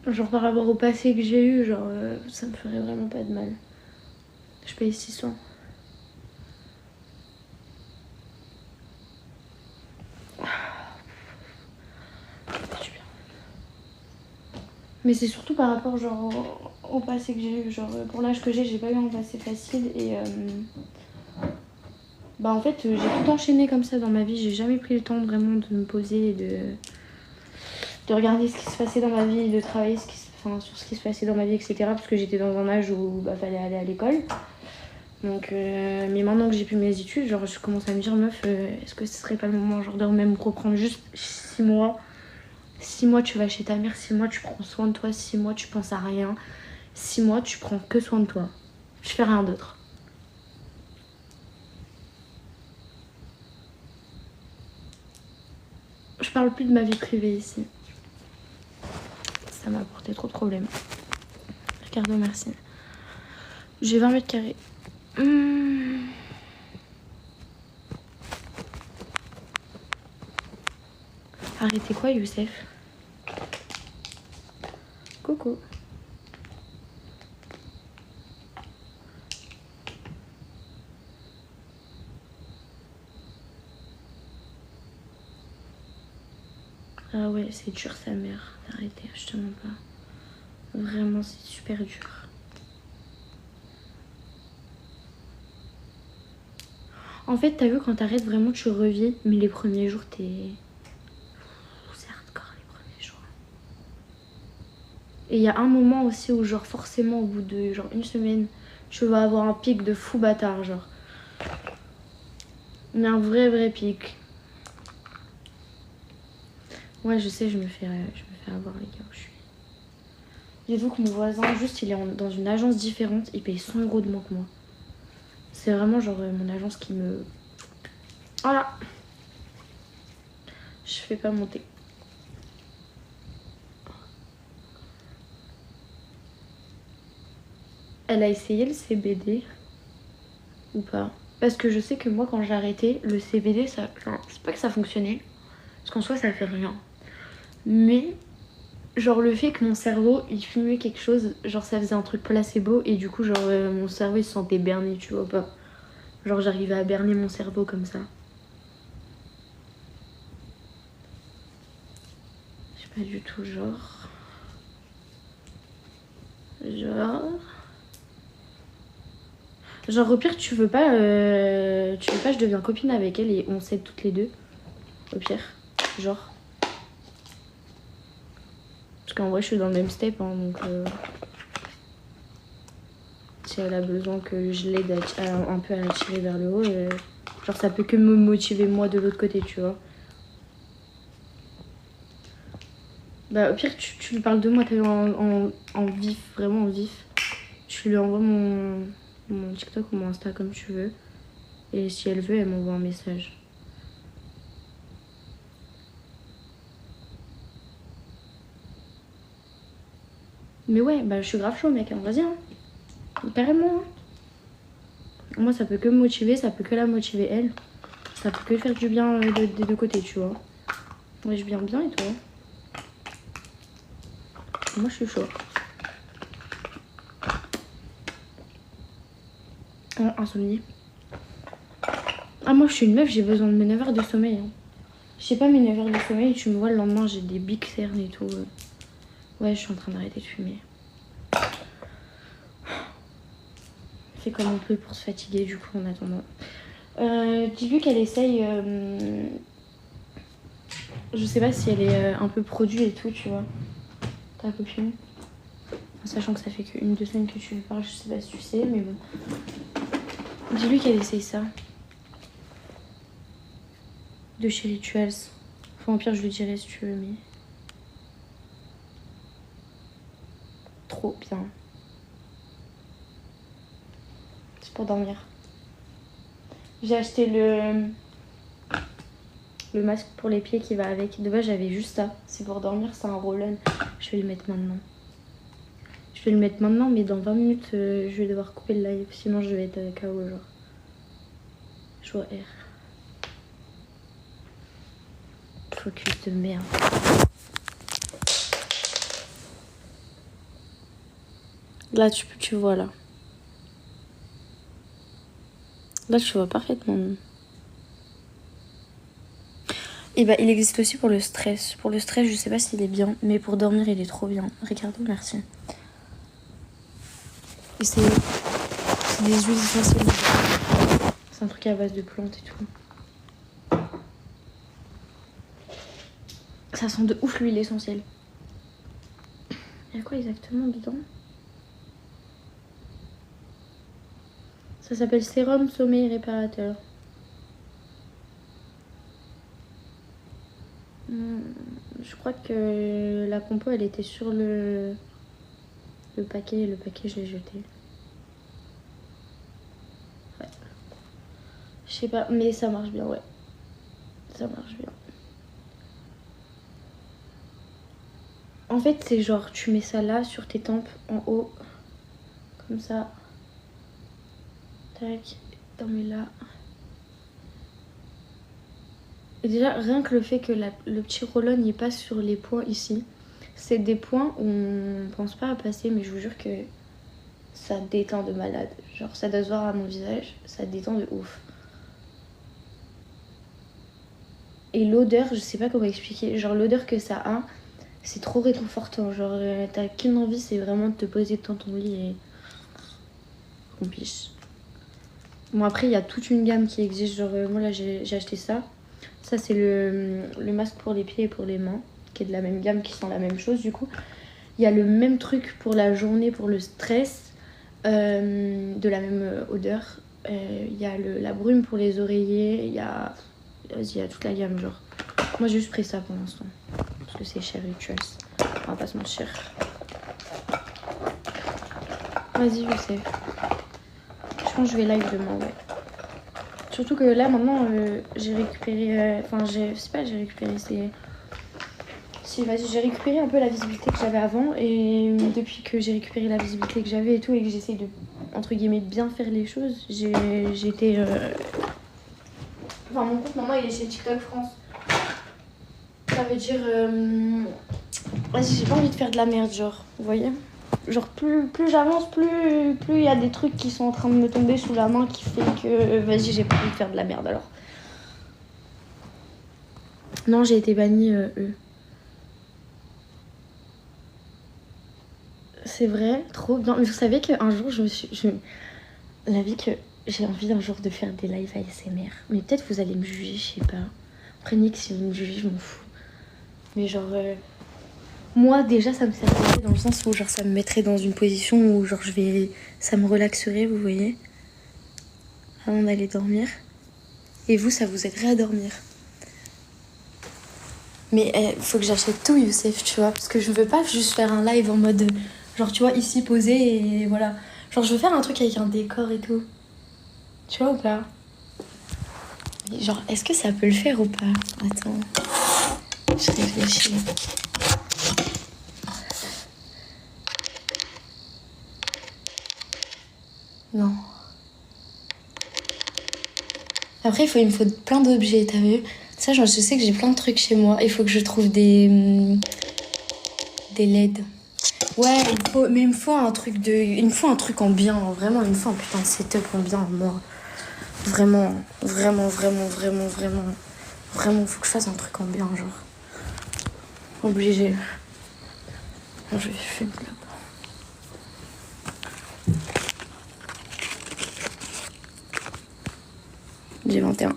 Genre par rapport au passé que j'ai eu, genre ça me ferait vraiment pas de mal. Je paye 600. Mais c'est surtout par rapport genre au passé que j'ai eu. Genre pour l'âge que j'ai pas eu un passé facile et bah en fait j'ai tout enchaîné comme ça dans ma vie. J'ai jamais pris le temps vraiment de me poser et de regarder ce qui se passait dans ma vie, de travailler sur ce qui se passait dans ma vie, etc. Parce que j'étais dans un âge où bah fallait aller à l'école. Donc mais maintenant que j'ai plus mes études, genre je commence à me dire meuf, est-ce que ce serait pas le moment genre de même reprendre juste 6 mois. 6 mois tu vas chez ta mère, 6 mois tu prends soin de toi, 6 mois tu penses à rien, 6 mois tu prends que soin de toi. Je fais rien d'autre. Je parle plus de ma vie privée ici. Ça m'a apporté trop de problèmes. Ricardo, merci. J'ai 20 mètres carrés. Arrêtez quoi, Youssef? Coucou. Ah ouais, c'est dur sa mère. Arrêtez, je te mens pas. Vraiment, c'est super dur. En fait, t'as vu, quand t'arrêtes vraiment, tu revis. Mais les premiers jours, t'es... C'est hardcore, les premiers jours. Et il y a un moment aussi où, genre, forcément, au bout de genre une semaine, tu vas avoir un pic de fou bâtard, genre. Mais un vrai pic. Ouais, je sais, je me fais avoir, les gars, où je suis. Dites-vous que mon voisin, juste, il est dans une agence différente. Il paye 100 € de moins que moi. C'est vraiment, genre, mon agence qui me... Voilà. Je fais pas monter. Elle a essayé le CBD ou pas? Parce que je sais que moi, quand j'ai arrêté, le CBD, ça... Enfin, c'est pas que ça fonctionnait. Parce qu'en soi, ça fait rien. Mais, genre, le fait que mon cerveau, il fumait quelque chose, genre, ça faisait un truc placebo. Et du coup, genre, mon cerveau, il se sentait berné, tu vois pas? Genre, j'arrivais à berner mon cerveau comme ça. Je sais pas du tout, genre... Genre, au pire, tu veux pas, je deviens copine avec elle et on s'aide toutes les deux. Au pire, genre. Parce qu'en vrai, je suis dans le même step, hein, donc... si elle a besoin que je l'aide un peu à la tirer vers le haut, genre, ça peut que me motiver moi de l'autre côté, tu vois. Bah, au pire, tu lui parles de moi, t'as vu, en vif, vraiment en vif. Tu lui envoies mon TikTok ou mon Insta comme tu veux. Et si elle veut, elle m'envoie un message. Mais ouais, bah je suis grave chaud, mec, hein. Vas-y, hein. Carrément, hein. Moi, ça peut que me motiver, ça peut que la motiver, elle. Ça peut que faire du bien des deux côtés, tu vois. Ouais, je viens bien et toi? Moi, je suis chaud. Oh, insomnie. Ah, moi, je suis une meuf, j'ai besoin de mes 9 heures de sommeil, hein. Je sais pas, mes 9 heures de sommeil, tu me vois le lendemain, j'ai des bics cernes et tout. Ouais, je suis en train d'arrêter de fumer. C'est comme on peut pour se fatiguer, du coup, en attendant. Dis-lui qu'elle essaye... Je sais pas si elle est un peu produit et tout, tu vois. Ta copine. En sachant que ça fait que 1-2 semaines que tu lui parles, je sais pas si tu sais, mais bon. Dis-lui qu'elle essaye ça. De chez Rituals. Enfin, au pire, je lui dirai si tu veux, mais... Trop bien. C'est pour dormir. J'ai acheté le masque pour les pieds qui va avec. De base, j'avais juste ça. C'est pour dormir, c'est un roll-on. Je vais le mettre maintenant. Je vais le mettre maintenant, mais dans 20 minutes, je vais devoir couper le live. Sinon, je vais être KO, genre. Je vois R. Focus de merde. Là, tu vois, là. Là, tu vois parfaitement. Et bah, il existe aussi pour le stress. Pour le stress, je sais pas s'il est bien, mais pour dormir, il est trop bien. Ricardo, merci. Et c'est des huiles essentielles. C'est un truc à base de plantes et tout. Ça sent de ouf l'huile essentielle. Il y a quoi exactement dedans? Ça s'appelle sérum sommeil réparateur. Je crois que la compo elle était sur le paquet et le paquet je l'ai jeté. Ouais. Je sais pas, mais ça marche bien, ouais. Ça marche bien. En fait, c'est genre tu mets ça là sur tes tempes en haut. Comme ça. Tac. T'en mets là. Et déjà, rien que le fait que le petit roll-on il passe sur les points ici, c'est des points où on pense pas à passer, mais je vous jure que ça détend de malade. Genre, ça doit se voir à mon visage, ça détend de ouf. Et l'odeur, je sais pas comment expliquer, genre l'odeur que ça a, c'est trop réconfortant. Genre, t'as qu'une envie, c'est vraiment de te poser dans ton lit et qu'on piche. Bon, après, il y a toute une gamme qui existe. Genre, moi là, j'ai acheté ça. Ça, c'est le masque pour les pieds et pour les mains, qui est de la même gamme, qui sent la même chose du coup. Il y a le même truc pour la journée, pour le stress, de la même odeur. Il y a la brume pour les oreillers, il y a... Vas-y, il y a toute la gamme, genre. Moi, j'ai juste pris ça pour l'instant, parce que c'est cher, Rituals. On va pas se mentir. Vas-y, je sais. Je pense que je vais live demain, ouais. Surtout que là, maintenant, j'ai récupéré... Enfin, c'est pas j'ai récupéré, c'est... Si, vas-y, j'ai récupéré un peu la visibilité que j'avais avant. Et depuis que j'ai récupéré la visibilité que j'avais et tout, et que j'essaye de, entre guillemets, bien faire les choses, j'ai été... Enfin, mon compte, maintenant, il est chez TikTok France. Ça veut dire... Vas-y, j'ai pas envie de faire de la merde, genre, vous voyez? Genre, plus j'avance, plus il y a des trucs qui sont en train de me tomber sous la main qui fait que, vas-y, j'ai pas envie de faire de la merde, alors. Non, j'ai été bannie, eux. C'est vrai, trop bien. Mais vous savez qu'un jour, la vie que j'ai envie un jour de faire des lives ASMR. Mais peut-être vous allez me juger, je sais pas. Après, Nick, si vous me jugez, je m'en fous. Mais genre... Moi, déjà, ça me servirait dans le sens où genre, ça me mettrait dans une position où genre, ça me relaxerait, vous voyez, avant d'aller dormir. Et vous, ça vous aiderait à dormir. Mais faut que j'achète tout, Youssef, tu vois, parce que je veux pas juste faire un live en mode, genre, tu vois, ici, posé, et voilà. Genre, je veux faire un truc avec un décor et tout. Tu vois ou pas? Genre, est-ce que ça peut le faire ou pas? Attends, je réfléchis. Non. Après, il me faut plein d'objets, t'as vu? Ça, genre, je sais que j'ai plein de trucs chez moi. Il faut que je trouve des LED. Ouais, il me faut un truc en bien. Vraiment, il me faut un putain de setup en bien, moi. Vraiment, vraiment, vraiment, vraiment, vraiment. Vraiment, faut que je fasse un truc en bien, genre. Obligé. Bon, je vais fumer là-bas. J'ai 21.